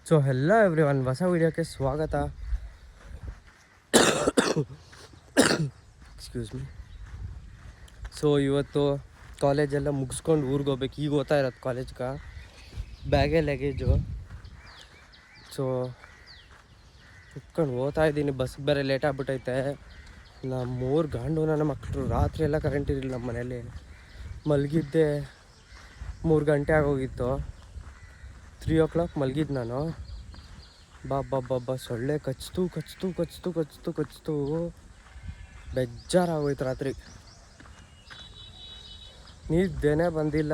So hello everyone, ಹೊಸ ವೀಡಿಯೋಕ್ಕೆ ಸ್ವಾಗತ. Excuse me. So ಇವತ್ತು ಕಾಲೇಜೆಲ್ಲ ಮುಗಿಸ್ಕೊಂಡು ಊರಿಗೆ ಹೋಗ್ಬೇಕು. ಈಗ ಓದ್ತಾ ಇರೋದು ಕಾಲೇಜ್ಗೆ, ಬ್ಯಾಗೇ ಲಗೇಜು. ಸೊ ಕುತ್ಕೊಂಡು ಓದ್ತಾ ಇದ್ದೀನಿ. ಬಸ್ಗೆ ಬೇರೆ ಲೇಟ್ ಆಗ್ಬಿಟ್ಟೈತೆ. ಮೂರು ಗಂಡು ನನ್ನ ಮಕ್ಕಳು ರಾತ್ರಿ ಎಲ್ಲ ಕರೆಂಟ್ ಇರಲಿಲ್ಲ ನಮ್ಮ ಮನೇಲಿ. ಮಲಗಿದ್ದೆ 3 ಗಂಟೆ ಆಗೋಗಿತ್ತು. 3 o'clock ಮಲಗಿದ್ದು ನಾನು. ಬಾಬ್ಬಾ ಸೊಳ್ಳೆ ಕಚ್ತು ಬೇಜಾರಾಗೋಯ್ತು ರಾತ್ರಿ. ನಿದ್ದೆನೇ ಬಂದಿಲ್ಲ.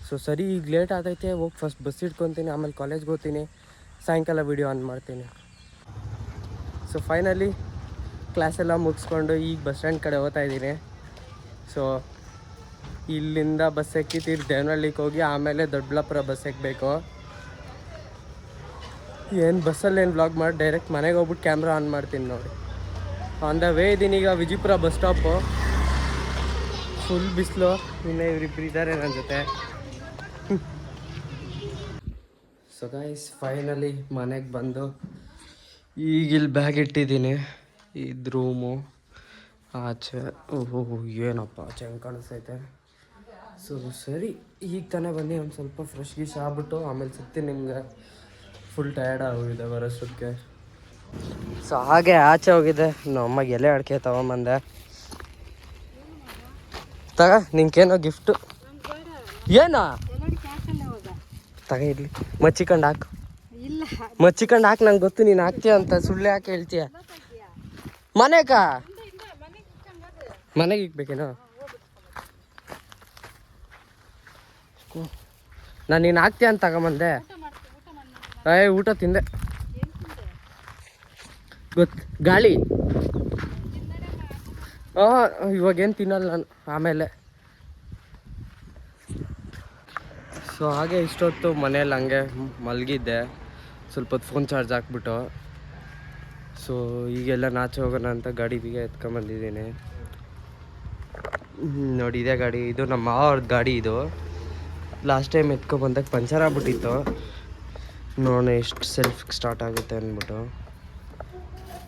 ಸೊ ಸರಿ, ಈಗ ಲೇಟ್ ಆಗೈತೆ, ಹೋಗಿ ಫಸ್ಟ್ ಬಸ್ ಇಟ್ಕೊತೀನಿ, ಆಮೇಲೆ ಕಾಲೇಜ್ಗೆ ಹೋಗ್ತೀನಿ, ಸಾಯಂಕಾಲ ವೀಡಿಯೋ ಆನ್ ಮಾಡ್ತೀನಿ. ಸೊ ಫೈನಲಿ ಕ್ಲಾಸೆಲ್ಲ ಮುಗಿಸ್ಕೊಂಡು ಈಗ ಬಸ್ ಸ್ಟ್ಯಾಂಡ್ ಕಡೆ ಹೋಗ್ತಾ ಇದ್ದೀನಿ. ಸೊ ಇಲ್ಲಿಂದ ಬಸ್ ಎಕ್ಕಿ ದೇವನಹಳ್ಳಿಗೆ ಹೋಗಿ ಆಮೇಲೆ ದೊಡ್ಡಬಳ್ಳಾಪುರ ಬಸ್ ಎಕ್ಕಬೇಕು. ಏನು ಬಸ್ಸಲ್ಲೇನು ವ್ಲಾಗ್ ಮಾಡಿ ಡೈರೆಕ್ಟ್ ಮನೆಗೆ ಹೋಗ್ಬಿಟ್ಟು ಕ್ಯಾಮ್ರಾ ಆನ್ ಮಾಡ್ತೀನಿ ನೋಡಿ. ಆನ್ ದ ವೇ ಇದ್ದೀನಿ ಈಗ ವಿಜಯಪುರ ಬಸ್ ಸ್ಟಾಪು. ಫುಲ್ ಬಿಸಿಲು. ಇನ್ನೂ ಇವರಿಬ್ಬರು ಇದ್ದಾರೆ ನನ್ನ ಜೊತೆ. ಸೊ ಗೈಸ್, ಫೈನಲಿ ಮನೆಗೆ ಬಂದು ಈಗ ಇಲ್ಲಿ ಬ್ಯಾಗ್ ಇಟ್ಟಿದ್ದೀನಿ. ಇದು ರೂಮು ಆಚೆ. ಓಹೋ ಏನಪ್ಪ ಆಚೆ ಹೆಂಗೆ ಕಾಣಿಸ್ತೈತೆ. ಸೊ ಸರಿ, ಈಗ ತಾನೇ ಬಂದು ಒಂದು ಸ್ವಲ್ಪ ಫ್ರೆಶ್ ಗೀಶ್ ಆಗ್ಬಿಟ್ಟು ಆಮೇಲೆ ಸಿಗ್ತೀನಿ ನಿಮ್ಗೆ. ಫುಲ್ ಟಯರ್ಡ್ ಆಗೋಗಿದೆ ಬರೋಷ್ಟಕ್ಕೆ. ಸೊ ಹಾಗೆ ಆಚೆ ಹೋಗಿದ್ದೆ, ನಮ್ಮಗೆ ಎಲೆ ಅಡಿಕೆ ತೊಗೊಂಬಂದೆ. ತಗ ನಿಂಗೇನೋ ಗಿಫ್ಟು. ಏನೋ ತಗ ಇರಲಿ, ಮಚ್ಚಿಕೊಂಡು ಹಾಕು. ಮಚ್ಚಿಕೊಂಡು ಹಾಕು, ನಂಗೆ ಗೊತ್ತು ನೀನು ಹಾಕ್ತೀಯ ಅಂತ. ಸುಳ್ಳು ಯಾಕೆ ಹೇಳ್ತೀಯ? ಮನೆಗೆ ಇಕ್ಬೇಕೇನೋ? ನಾನು ನೀನು ಹಾಕ್ತೀಯ ಅಂತ ತಗೊಂಬಂದೆ. ಊಟ ತಿಂದೆ, ಗೊತ್ತು. ಗಾಳಿ ಇವಾಗೇನು ತಿನ್ನಲ್ಲ ನಾನು, ಆಮೇಲೆ. ಸೊ ಹಾಗೆ ಇಷ್ಟೊತ್ತು ಮನೇಲಿ ಹಂಗೆ ಮಲಗಿದ್ದೆ, ಸ್ವಲ್ಪ ಹೊತ್ತು ಫೋನ್ ಚಾರ್ಜ್ ಹಾಕ್ಬಿಟ್ಟು. ಸೊ ಈಗೆಲ್ಲ ನಾಚೆ ಹೋಗೋಣ ಅಂತ ಗಾಡಿ ಬೀಗ ಎತ್ಕೊಂಬಂದಿದ್ದೀನಿ ನೋಡಿ. ಇದೇ ಗಾಡಿ, ಇದು ನಮ್ಮ ಅವ್ರದ್ದು ಗಾಡಿ. ಇದು ಲಾಸ್ಟ್ ಟೈಮ್ ಎತ್ಕೊಬಂದಾಗ ಪಂಚರ್ ಆಗ್ಬಿಟ್ಟಿತ್ತು. ನೋಡೋಣ ಎಷ್ಟು ಸೆಲ್ಫ್ ಸ್ಟಾರ್ಟ್ ಆಗುತ್ತೆ ಅಂದ್ಬಿಟ್ಟು.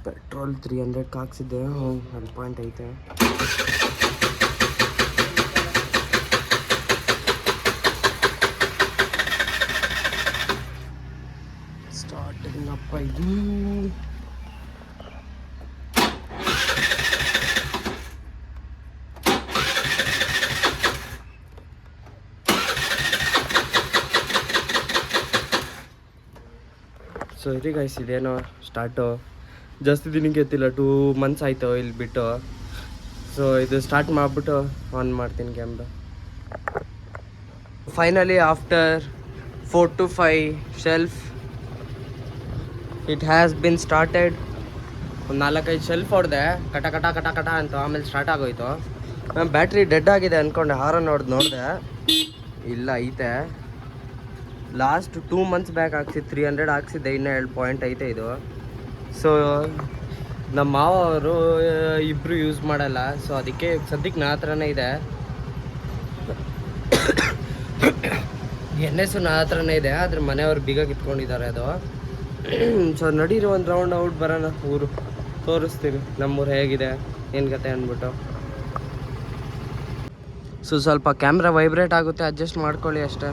ಪೆಟ್ರೋಲ್ 300 ಹಾಕ್ಸಿದ್ದೆ. 1 ಪಾಯಿಂಟ್ ಐತೆ. ಸ್ಟಾರ್ಟಿಂಗ್ ಅಪ್ಪ ಇದು. ಸೊ ಇದು ಗೈಸ್, ಇದೇನೋ ಸ್ಟಾರ್ಟು. ಜಾಸ್ತಿ ದಿನಕ್ಕೆ ಎತ್ತಿಲ್ಲ, 2 months ಆಯಿತು ಇಲ್ಲಿ ಬಿಟ್ಟು. ಸೊ ಇದು ಸ್ಟಾರ್ಟ್ ಮಾಡಿಬಿಟ್ಟು ಆನ್ ಮಾಡ್ತೀನಿ camera. Finally after 4 to 5 shelf it has been started. ಒಂದು 4-5 ಶೆಲ್ಫ್ ಹೊಡೆದೆ, ಕಟ ಅಂತ. ಆಮೇಲೆ ಸ್ಟಾರ್ಟ್ ಆಗೋಯ್ತು. ನಾನು ಬ್ಯಾಟ್ರಿ ಡೆಡ್ ಆಗಿದೆ ಅಂದ್ಕೊಂಡೆ, ಹಾರನ್ ನೋಡಿದೆ, ಇಲ್ಲ ಐತೆ. ಲಾಸ್ಟ್ 2 months ಬ್ಯಾಕ್ ಹಾಕ್ಸಿದ್ದು 300 ಹಾಕ್ಸಿದ್ದೆ. ಇನ್ನೂ 2 ಪಾಯಿಂಟ್ ಐತೆ ಇದು. ಸೊ ನಮ್ಮ ಮಾವ ಅವರು ಇಬ್ಬರು ಯೂಸ್ ಮಾಡಲ್ಲ. ಸೊ ಅದಕ್ಕೆ ಸದ್ಯಕ್ಕೆ ನಾ ಹತ್ರನೇ ಇದೆ. NS ನಾ ಹತ್ರನೇ ಇದೆ, ಆದರೆ ಮನೆಯವ್ರು ಬೀಗ ಕಿತ್ಕೊಂಡಿದ್ದಾರೆ ಅದು. ಸೊ ನಡೀರಿ ಒಂದು ರೌಂಡ್ ಔಟ್ ಬರೋಣ, ಊರು ತೋರಿಸ್ತೀವಿ ನಮ್ಮೂರು ಹೇಗಿದೆ, ಏನು ಕತೆ ಅಂದ್ಬಿಟ್ಟು. ಸೊ ಸ್ವಲ್ಪ ಕ್ಯಾಮ್ರಾ ವೈಬ್ರೇಟ್ ಆಗುತ್ತೆ, ಅಡ್ಜಸ್ಟ್ ಮಾಡ್ಕೊಳ್ಳಿ ಅಷ್ಟೇ.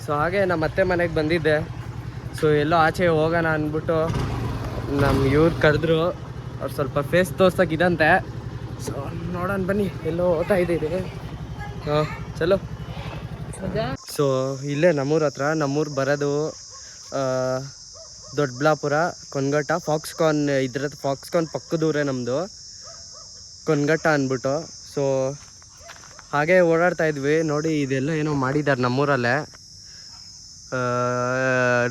ಸೊ ಹಾಗೆ ನಮ್ಮ ಅತ್ತೆ ಮನೆಗೆ ಬಂದಿದ್ದೆ. ಸೊ ಎಲ್ಲೋ ಆಚೆ ಹೋಗೋಣ ಅಂದ್ಬಿಟ್ಟು ನಮ್ಮ ಇವ್ರು ಕರೆದ್ರು. ಅವ್ರು ಸ್ವಲ್ಪ ಫೇಸ್ ತೋರ್ಸೋಕ್ಕಿದಂತೆ. ಸೊ ನೋಡೋಣ ಬನ್ನಿ, ಎಲ್ಲೋ ಓದ್ತಾ ಇದ್ದೀರಿ. ಹಾಂ ಚಲೋ. ಸೊ ಇಲ್ಲೇ ನಮ್ಮೂರ ಹತ್ರ, ನಮ್ಮೂರು ಬರೋದು ದೊಡ್ಡಬಳ್ಳಾಪುರ ಕೊನ್ಗಟ್ಟ. ಫಾಕ್ಸ್ಕಾನ್ ಇದ್ರದ್ದು ಫಾಕ್ಸ್ಕಾನ್ ಪಕ್ಕದೂರೇ ನಮ್ಮದು, ಕೊನ್ಗಟ್ಟ ಅಂದ್ಬಿಟ್ಟು. ಸೊ ಹಾಗೆ ಓಡಾಡ್ತಾ ಇದ್ವಿ. ನೋಡಿ ಇದೆಲ್ಲ ಏನೋ ಮಾಡಿದ್ದಾರೆ ನಮ್ಮೂರಲ್ಲೇ,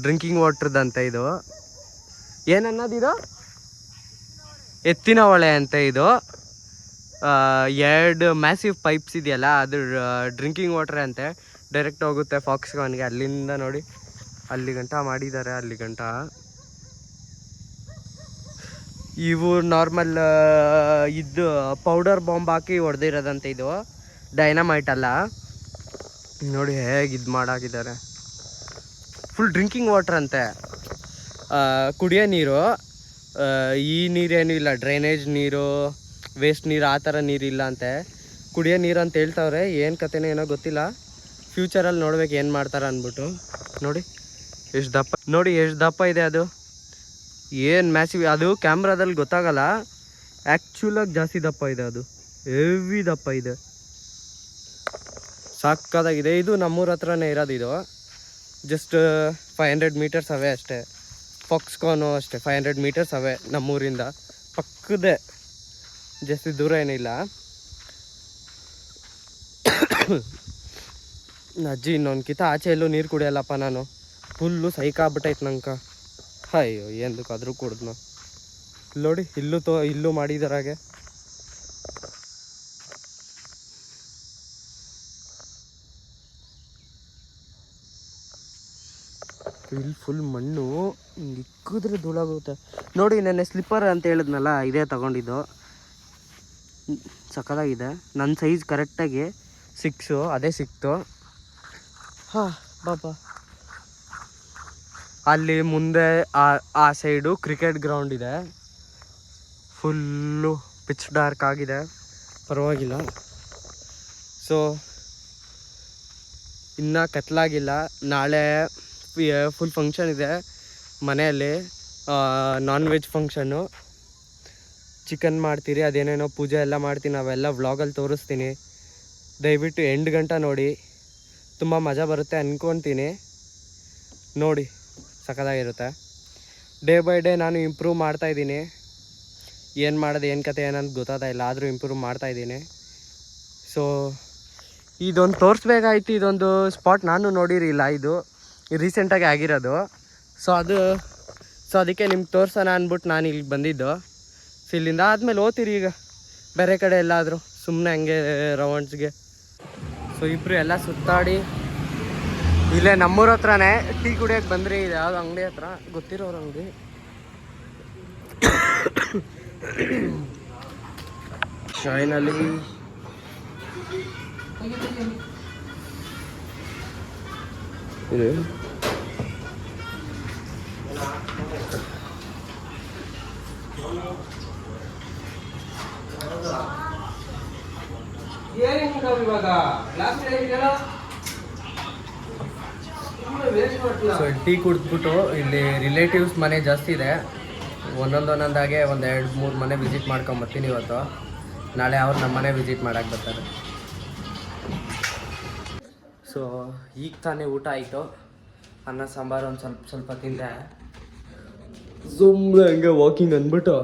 ಡ್ರಿಂಕಿಂಗ್ ವಾಟ್ರದಂತೆ. ಇದು ಏನನ್ನೋದಿದು, ಎತ್ತಿನ ಹೊಳೆ ಅಂತೆ. ಇದು 2 ಮ್ಯಾಸಿವ್ ಪೈಪ್ಸ್ ಇದೆಯಲ್ಲ, ಅದು ಡ್ರಿಂಕಿಂಗ್ ವಾಟ್ರ್ ಅಂತೆ. ಡೈರೆಕ್ಟ್ ಹೋಗುತ್ತೆ ಫಾಕ್ಸ್ಕಾನ್ಗೆ. ಅಲ್ಲಿಂದ ನೋಡಿ ಅಲ್ಲಿ ಗಂಟ ಮಾಡಿದ್ದಾರೆ, ಅಲ್ಲಿ ಗಂಟ. ಇವು ನಾರ್ಮಲ್ ಇದು ಪೌಡರ್ ಬಾಂಬ್ ಹಾಕಿ ಹೊಡೆದಿರೋದಂತೆ. ಇದು ಡೈನಮೈಟ್ ಅಲ್ಲ. ನೋಡಿ ಹೇಗೆ ಇದು ಮಾಡಾಕಿದ್ದಾರೆ. ಫುಲ್ ಡ್ರಿಂಕಿಂಗ್ ವಾಟ್ರ್ ಅಂತೆ, ಕುಡಿಯೋ ನೀರು. ಈ ನೀರೇನು ಇಲ್ಲ, ಡ್ರೈನೇಜ್ ನೀರು, ವೇಸ್ಟ್ ನೀರು, ಆ ಥರ ನೀರಿಲ್ಲ ಅಂತೆ. ಕುಡಿಯೋ ನೀರು ಅಂತ ಹೇಳ್ತಾವ್ರೆ. ಏನು ಕತೆನೋ ಏನೋ ಗೊತ್ತಿಲ್ಲ. ಫ್ಯೂಚರಲ್ಲಿ ನೋಡ್ಬೇಕು ಏನು ಮಾಡ್ತಾರೆ ಅಂದ್ಬಿಟ್ಟು. ನೋಡಿ ಎಷ್ಟು ದಪ್ಪ, ನೋಡಿ ಎಷ್ಟು ದಪ್ಪ ಇದೆ ಅದು. ಏನು ಮ್ಯಾಸಿವ್. ಅದು ಕ್ಯಾಮ್ರಾದಲ್ಲಿ ಗೊತ್ತಾಗಲ್ಲ, ಆ್ಯಕ್ಚುಲಾಗಿ ಜಾಸ್ತಿ ದಪ್ಪ ಇದೆ. ಅದು ಹೆವಿ ದಪ್ಪ ಇದೆ, ಸಾಕಾದಾಗಿದೆ. ಇದು ನಮ್ಮೂರ ಹತ್ರನೇ ಇರೋದು. ಇದು ಜಸ್ಟ್ 500 ಮೀಟರ್ಸ್ ಅವೇ ಅಷ್ಟೇ. ಫಾಕ್ಸ್ಕಾನು ಅಷ್ಟೇ 500 ಮೀಟರ್ಸ್ ಅವೇ ನಮ್ಮೂರಿಂದ, ಪಕ್ಕದೇ, ಜಾಸ್ತಿ ದೂರ ಏನಿಲ್ಲ. ಅಜ್ಜಿ ಇನ್ನೊಂದ್ಕಿತ ಆಚೆ ಎಲ್ಲೂ ನೀರು ಕುಡಿಯಲ್ಲಪ್ಪ ನಾನು. ಫುಲ್ಲು ಸೈಕಾಗ್ಬಿಟ್ಟೈತೆ ನಂಗೆ. ಅಯ್ಯೋ ಎಂದಕ್ಕಾದ್ರೂ ಕುಡಿದ್ನು. ನೋಡಿ ಇಲ್ಲೂ ಮಾಡಿದಾರೆ ಹಾಗೆ. ಇಲ್ಲಿ ಫುಲ್ ಮಣ್ಣು, ಹಿಂಗೆ ಇಕ್ಕಿದ್ರೆ ಧೂಳಾಗುತ್ತೆ. ನೋಡಿ ನೆನ್ನೆ ಸ್ಲಿಪ್ಪರ್ ಅಂತ ಹೇಳಿದ್ನಲ್ಲ, ಇದೇ ತಗೊಂಡಿದ್ದು. ಸಕ್ಕತ್ತಾಗಿದೆ. ನನ್ನ ಸೈಜ್ ಕರೆಕ್ಟಾಗಿ 6 ಅದೇ ಸಿಕ್ತು. ಹಾಂ ಬಾಬಾ. ಅಲ್ಲಿ ಮುಂದೆ ಆ ಸೈಡು ಕ್ರಿಕೆಟ್ ಗ್ರೌಂಡ್ ಇದೆ. ಫುಲ್ಲು ಪಿಚ್ ಡಾರ್ಕ್ ಆಗಿದೆ, ಪರವಾಗಿಲ್ಲ. ಸೊ ಇನ್ನೂ ಕತ್ಲಾಗಿಲ್ಲ. ನಾಳೆ ಫುಲ್ ಫಂಕ್ಷನ್ ಇದೆ ಮನೆಯಲ್ಲಿ, ನಾನ್ ವೆಜ್ ಫಂಕ್ಷನ್ನು. ಚಿಕನ್ ಮಾಡ್ತೀರಿ, ಅದೇನೇನೋ ಪೂಜೆ ಎಲ್ಲ ಮಾಡ್ತೀನಿ. ಅವೆಲ್ಲ ವ್ಲಾಗಲ್ಲಿ ತೋರಿಸ್ತೀನಿ. ದಯವಿಟ್ಟು ಎಂಡ್ ಗಂಟ ನೋಡಿ, ತುಂಬ ಮಜಾ ಬರುತ್ತೆ ಅಂದ್ಕೊತೀನಿ. ನೋಡಿ ಸಖತ್ತಾಗಿರುತ್ತೆ. ಡೇ ಬೈ ಡೇ ನಾನು ಇಂಪ್ರೂವ್ ಮಾಡ್ತಾಯಿದ್ದೀನಿ. ಏನು ಮಾಡೋದು ಏನು ಕತೆ ಏನಂತ ಗೊತ್ತಾಗ್ತಾ ಇಲ್ಲ, ಆದರೂ ಇಂಪ್ರೂವ್ ಮಾಡ್ತಾಯಿದ್ದೀನಿ. ಸೊ ಇದೊಂದು ತೋರಿಸ್ಬೇಕಾಯ್ತು. ಇದೊಂದು ಸ್ಪಾಟ್ ನಾನು ನೋಡಿರಲಿಲ್ಲ, ಇದು ರೀಸೆಂಟಾಗಿ ಆಗಿರೋದು. ಸೊ ಅದಕ್ಕೆ ನಿಮ್ಗೆ ತೋರ್ಸೋಣ ಅಂದ್ಬಿಟ್ಟು ನಾನು ಇಲ್ಲಿಗೆ ಬಂದಿದ್ದು. ಸೊ ಇಲ್ಲಿಂದ ಆದಮೇಲೆ ಓದ್ತೀರಿ ಈಗ ಬೇರೆ ಕಡೆ ಎಲ್ಲಾದರೂ ಸುಮ್ಮನೆ ಹಂಗೆ ರೌಂಡ್ಸ್ಗೆ. ಸೊ ಇಬ್ಬರು ಎಲ್ಲ ಸುತ್ತಾಡಿ ಇಲ್ಲೇ ನಮ್ಮೂರ ಹತ್ರನೇ ಟೀ ಕುಡಿಯೋಕ್ಕೆ ಬಂದ್ರಿ. ಇದು ಯಾವ್ದು ಅಂಗಡಿ ಹತ್ರ ಗೊತ್ತಿರೋರು ಅಂಗಡಿ. ಫೈನಲಿ ಇದು ಸೊ ಟೀ ಕುಡಿದ್ಬಿಟ್ಟು ಇಲ್ಲಿ ರಿಲೇಟಿವ್ಸ್ ಮನೆ ಜಾಸ್ತಿ ಇದೆ. ಒಂದೊಂದಾಗೆ 1-2-3 ಮನೆ ವಿಸಿಟ್ ಮಾಡ್ಕೊಂಬರ್ತೀನಿ ಇವತ್ತು. ನಾಳೆ ಅವ್ರು ನಮ್ಮ ಮನೆ ವಿಸಿಟ್ ಮಾಡೋಕ್ಕೆ ಬರ್ತಾರೆ. ಸೊ ಈಗ ತಾನೇ ಊಟ ಆಯಿತು. ಅನ್ನ ಸಾಂಬಾರು ಒಂದು ಸ್ವಲ್ಪ ತಿಂದೆ. ಸುಮ್ಮನೆ ಹಂಗೆ ವಾಕಿಂಗ್ ಅಂದ್ಬಿಟ್ಟು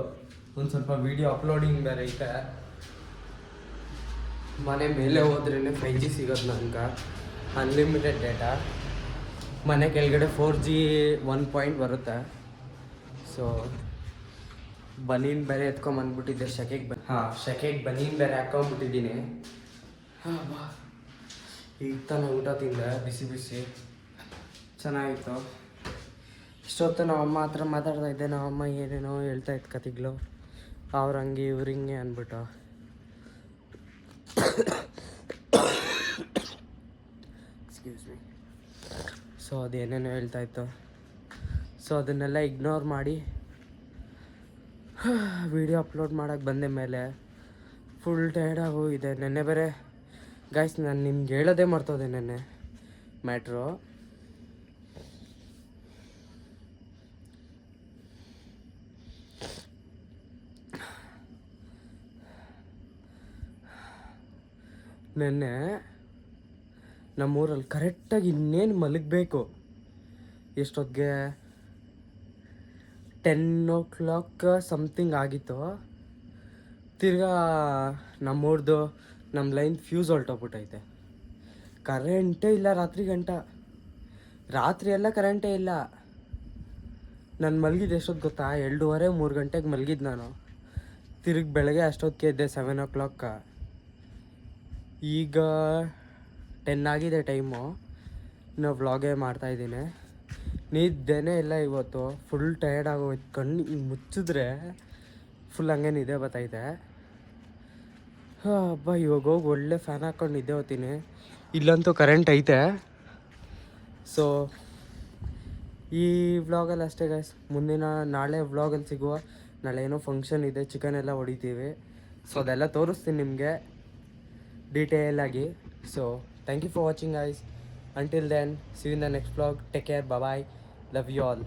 ಒಂದು ಸ್ವಲ್ಪ ವೀಡಿಯೋ ಅಪ್ಲೋಡಿಂಗ್ ಬೇರೆ ಐತೆ. ಮನೆ ಮೇಲೆ ಹೋದ್ರೇ 5G ಸಿಗೋದು ನನಗೆ, ಅನ್ಲಿಮಿಟೆಡ್ ಡೇಟಾ. ಮನೆ ಕೆಳಗಡೆ 4G 1 ಪಾಯಿಂಟ್ ಬರುತ್ತೆ. ಸೊ ಬನೀನ್ ಬೇರೆ ಎತ್ಕೊಂಬಂದ್ಬಿಟ್ಟಿದ್ದೆ ಶೆಕೆಗೆ. ಶೆಕೆಗೆ ಬನೀನ್ ಬೇರೆ ಹಾಕ್ಕೊಂಬಿಟ್ಟಿದ್ದೀನಿ. ಈಗ ತಾನೇ ಊಟ ತಿಂದೆ, ಬಿಸಿ ಚೆನ್ನಾಗಿತ್ತು. ಇಷ್ಟೊತ್ತು ನಾವಮ್ಮ ಹತ್ರ ಮಾತಾಡ್ತಾ ಇದ್ದೆ. ನಾವಮ್ಮ ಏನೇನೋ ಹೇಳ್ತಾ ಇತ್ತು ಕತೆಗಳು, ಅವ್ರು ಹಂಗೆ ಇವ್ರು ಹಿಂಗೆ ಅಂದ್ಬಿಟ್ಟು. Excuse me. ಸೊ ಅದೇನೇನೋ ಹೇಳ್ತಾಯಿತ್ತು. ಸೊ ಅದನ್ನೆಲ್ಲ ಇಗ್ನೋರ್ ಮಾಡಿ ವಿಡಿಯೋ ಅಪ್ಲೋಡ್ ಮಾಡೋಕ್ಕೆ ಬಂದ ಮೇಲೆ ಫುಲ್ ಟಯರ್ಡಾಗಿ ಹೋಗಿದೆ. ನೆನ್ನೆ ಬೇರೆ ಗೈಸ್ ನಾನು ನಿಮ್ಗೆ ಹೇಳೋದೇ ಮರ್ತೋದೆ. ನೆನ್ನೆ ಮ್ಯಾಟ್ರು ನೆನ್ನೆ ನಮ್ಮೂರಲ್ಲಿ ಕರೆಕ್ಟಾಗಿ ಇನ್ನೇನು ಮಲಗಬೇಕು, ಎಷ್ಟೊತ್ತಿಗೆ 10 o'clock ಸಮಥಿಂಗ್ ಆಗಿತ್ತು. ತಿರ್ಗಾ ನಮ್ಮೂರ್ದು ನಮ್ಮ ಲೈನ್ ಫ್ಯೂಸ್ ಹೊಲ್ಟೋಗ್ಬಿಟ್ಟೈತೆ. ಕರೆಂಟೇ ಇಲ್ಲ ರಾತ್ರಿ ಎಲ್ಲ ಕರೆಂಟೇ ಇಲ್ಲ. ನಾನು ಮಲಗಿದ್ದು ಎಷ್ಟೊತ್ತು ಗೊತ್ತಾ, 2:30 3 ಗಂಟೆಗೆ ಮಲಗಿದ್ದು ನಾನು. ತಿರುಗಿ ಬೆಳಗ್ಗೆ ಅಷ್ಟೊತ್ತಿಗೆ ಎದ್ದೆ 7 o'clock. ಈಗ 10 ಆಗಿದೆ ಟೈಮು. ಇನ್ನೂ ವ್ಲಾಗೇ ಮಾಡ್ತಾಯಿದ್ದೀನಿ. ನಿದ್ದೆನೇ ಇಲ್ಲ ಇವತ್ತು, ಫುಲ್ ಟಯರ್ಡ್ ಆಗೋಯ್ತು. ಕಣ್ಣು ಹಿಂಗೆ ಮುಚ್ಚಿದ್ರೆ ಫುಲ್ ಹಂಗೆ ನಿದ್ದೆ ಬರ್ತೈತೆ. ಹಬ್ಬ, ಇವಾಗ ಹೋಗಿ ಒಳ್ಳೆ ಫ್ಯಾನ್ ಹಾಕ್ಕೊಂಡು ನಿದ್ದೆ ಹೋಗ್ತೀನಿ. ಇಲ್ಲಂತೂ ಕರೆಂಟ್ ಐತೆ. ಸೊ ಈ ವ್ಲಾಗಲ್ಲಿ ಅಷ್ಟೇ ಗೈಸ್. ನಾಳೆ ವ್ಲಾಗಲ್ಲಿ ಸಿಗುವ. ನಾಳೆ ಏನೋ ಫಂಕ್ಷನ್ ಇದೆ, ಚಿಕನ್ ಎಲ್ಲ ಹೊಡಿತೀವಿ. ಸೊ ಅದೆಲ್ಲ ತೋರಿಸ್ತೀನಿ ನಿಮಗೆ ಡೀಟೇಲಾಗಿ. So thank you for watching guys. Until then, see you in the next vlog. Take care. Bye bye. Love you all.